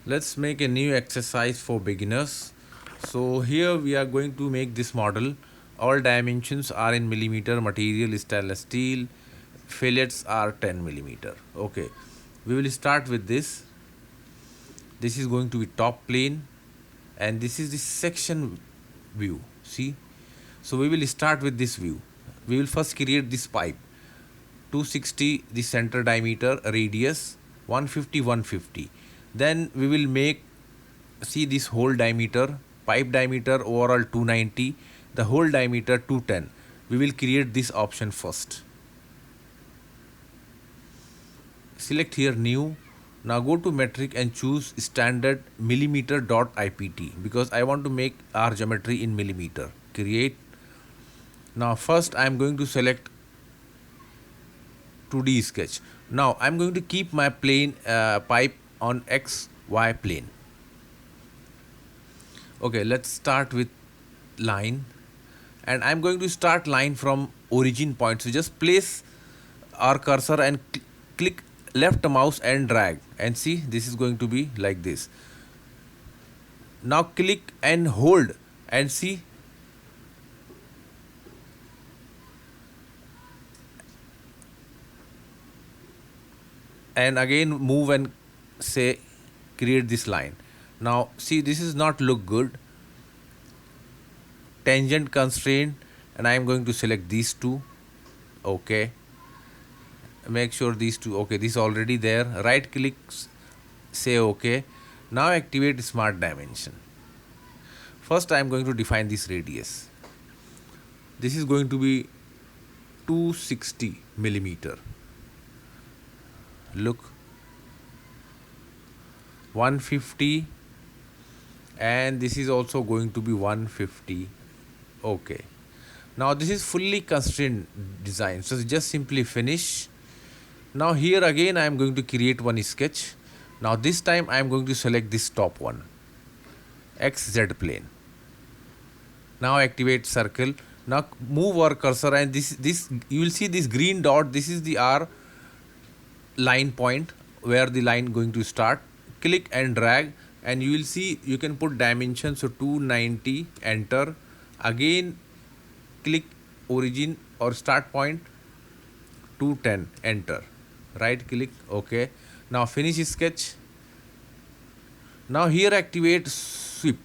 Let's make a new exercise for beginners. So here we are going to make this model. All dimensions are in millimeter, material is stainless steel, fillets are 10 millimeter. Okay, we will start with this. This is going to be top plane and this is the section view. See, so we will start with this view. We will first create this pipe. 260 the center diameter, radius 150 150. Then we will make, see this whole diameter, pipe diameter overall 290, the whole diameter 210. We will create this option first. Select here new. Now go to metric and choose standard millimeter dot IPT because I want to make our geometry in millimeter. Create. Now first I am going to select 2D sketch. Now I'm going to keep my plane pipe on XY plane. Okay, let's start with line, and I'm going to start line from origin point. So just place our cursor and click left mouse and drag, and see this is going to be like this. Now click and hold and see, and again move and say create this line. Now see this is not look good. Tangent constraint, and I am going to select these two. Okay, make sure these two, okay, this is already there. Right click, say okay. Now activate smart dimension. First I am going to define this radius. This is going to be 260 millimeter. Look, 150, and this is also going to be 150. Okay, now this is fully constrained design, so just simply finish. Now here again I am going to create one sketch. Now this time I am going to select this top one, XZ plane. Now activate circle. Now move our cursor, and this you will see this green dot. This is the R line point where the line going to start. Click and drag, and you will see you can put dimension. So 290, enter. Again click origin or start point, 210, enter. Right click, okay. Now finish sketch. Now here activate sweep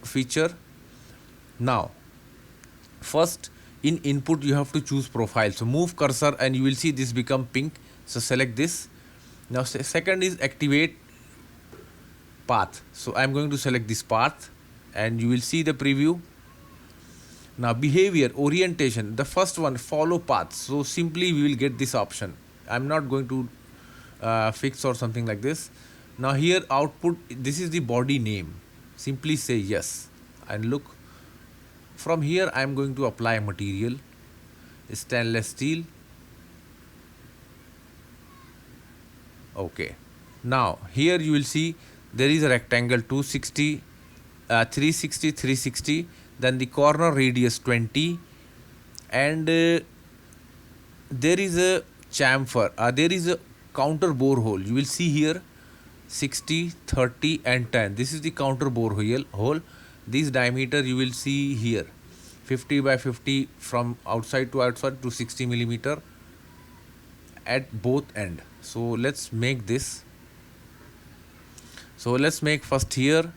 feature. Now first in input you have to choose profile, so move cursor and you will see this become pink, so select this. Now second is activate path, so I am going to select this path and you will see the preview. Now behavior orientation, the first one follow path, so simply we will get this option. I'm not going to fix or something like this. Now here output, this is the body name, simply say yes, and look from here I am going to apply material stainless steel. Okay, now here you will see there is a rectangle 260, 360, 360, then the corner radius 20, and there is a chamfer, there is a counter bore hole, you will see here 60, 30 and 10. This is the counter bore hole. This diameter you will see here 50 by 50 from outside to 60 millimeter at both end. So let's make this. So let's make first here,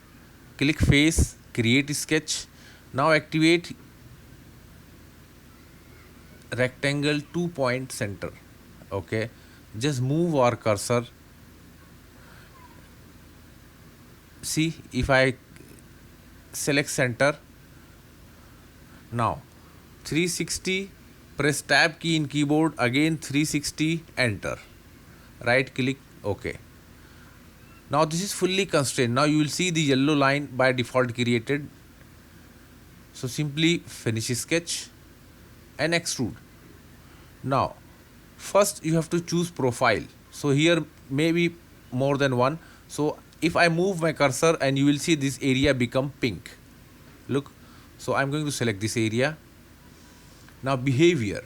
click face, create sketch. Now activate rectangle 2 point center. Okay, just move our cursor. See, if I select center, now 360, press tab key in keyboard, again 360, enter. Right click, okay. Now this is fully constrained. Now you will see the yellow line by default created. So simply finish sketch and extrude. Now first you have to choose profile. So here maybe more than one. So if I move my cursor and you will see this area become pink. Look, so I'm going to select this area. Now behavior,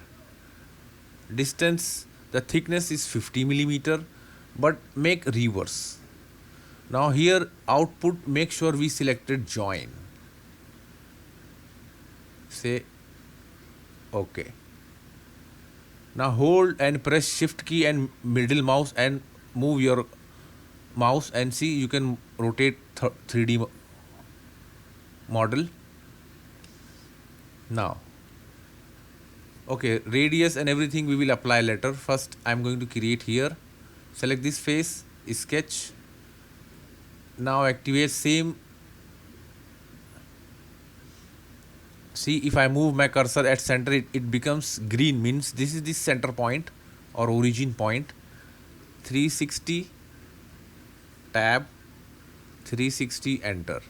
distance, the thickness is 50 millimeter, but make reverse. Now here output, make sure we selected join. Say OK. Now hold and press shift key and middle mouse and move your mouse, and see you can rotate 3D model. Now okay, radius and everything we will apply later. First I'm going to create here. Select this face, sketch. Now activate same. See, if I move my cursor at center, it becomes green, means this is the center point or origin point. 360 tab, 360 enter,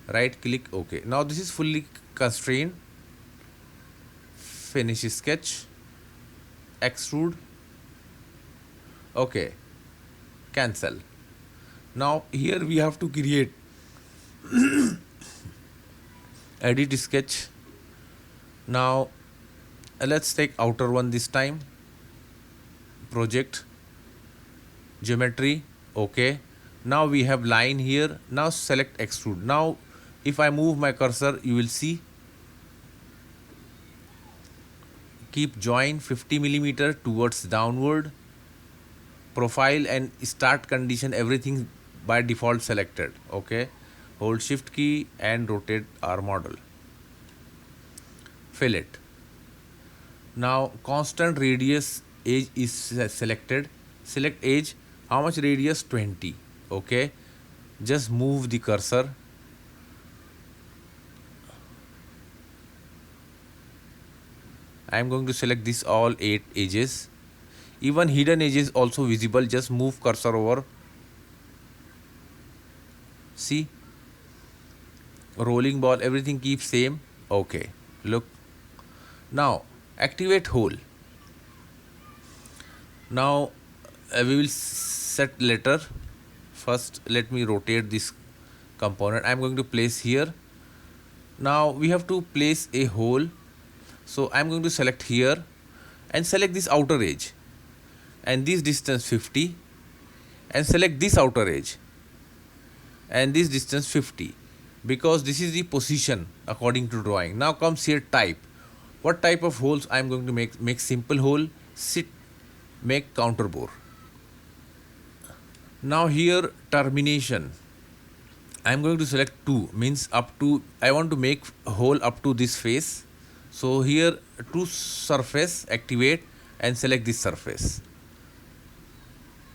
right click, OK. Now this is fully constrained. Finish sketch, extrude, OK, cancel. Now here we have to create edit sketch. Now let's take outer one this time. Project, geometry, OK. Now we have line here. Now select extrude. Now if I move my cursor, you will see keep join 50 millimeter towards downward. Profile and start condition, everything by default selected. OK. Hold shift key and rotate our model. Fillet. Now constant radius edge is selected. Select edge. How much radius? 20. OK. Just move the cursor. I am going to select this all 8 edges. Even hidden edges also visible. Just move cursor over. See, rolling ball, everything keeps same. OK. Look. Now activate hole. Now we will set letter. First let me rotate this component. I am going to place here. Now we have to place a hole. So I am going to select here and select this outer edge and this distance 50, and select this outer edge and this distance 50, because this is the position according to drawing. Now comes here type. What type of holes I am going to make? Make simple hole, sit, make counter bore. Now here termination, I am going to select 2, means up to, I want to make a hole up to this face. So here to surface, activate and select this surface.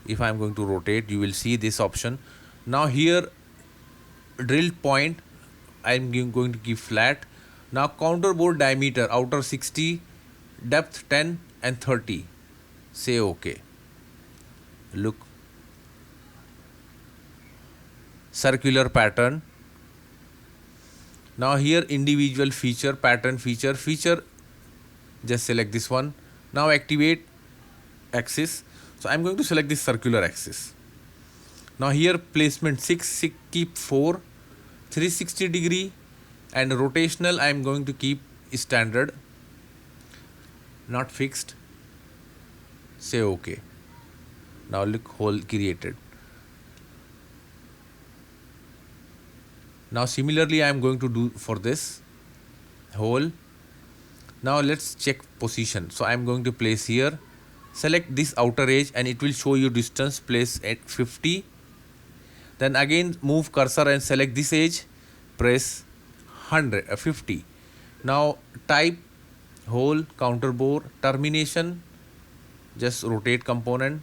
If I am going to rotate, you will see this option. Now here drill point, I am going to give flat. Now counter bore diameter, outer 60, depth 10 and 30. Say OK. Look. Circular pattern. Now here individual feature, pattern feature, just select this one. Now activate axis. So I am going to select this circular axis. Now here placement 6, keep 4, 360 degree, and rotational I am going to keep standard, not fixed. Say OK. Now look, hole created. Now similarly I am going to do for this hole. Now let's check position. So I am going to place here, select this outer edge and it will show you distance, place at 50. Then again move cursor and select this edge, press 50. Now type hole, counter bore, termination, just rotate component,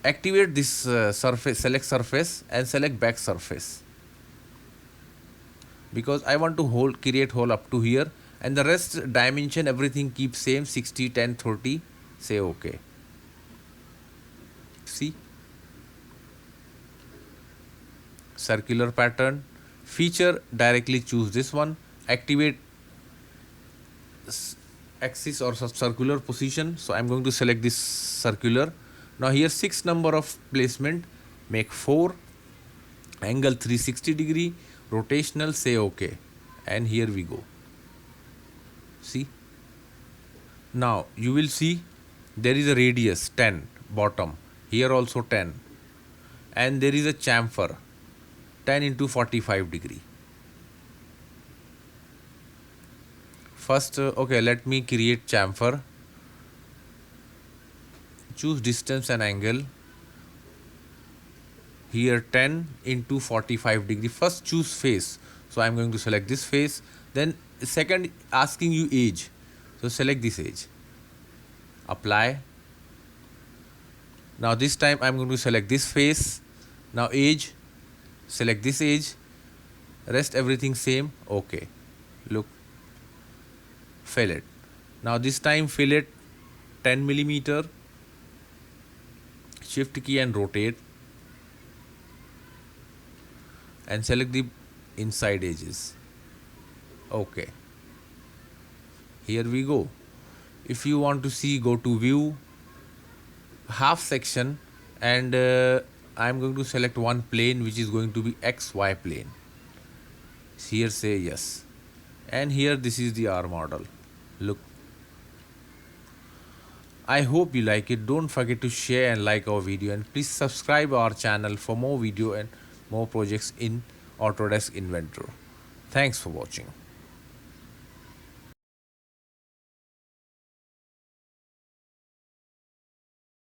activate this surface, select surface and select back surface, because I want to create hole up to here, and the rest dimension everything keeps same, 60, 10, 30. Say OK. See, circular pattern, feature, directly choose this one, activate axis or circular position. So I am going to select this circular. Now here 6 number of placement, make 4, angle 360 degree, rotational, say OK, and here we go. See, now you will see there is a radius 10 bottom, here also 10, and there is a chamfer 10 into 45 degree. First, okay, let me create chamfer. Choose distance and angle. Here 10 into 45 degree. First choose face. So I'm going to select this face. Then second asking you age. So select this age. Apply. Now this time I'm going to select this face. Now age. Select this age. Rest everything same. Okay. Look. Fillet. Now this time fillet 10 millimeter. Shift key and rotate. And select the inside edges. Okay. Here we go. If you want to see, go to view, half section, and I'm going to select one plane which is going to be XY plane. Here say yes. And here this is the R model. Look. I hope you like it. Don't forget to share and like our video, and please subscribe our channel for more video and more projects in Autodesk Inventor. Thanks for watching.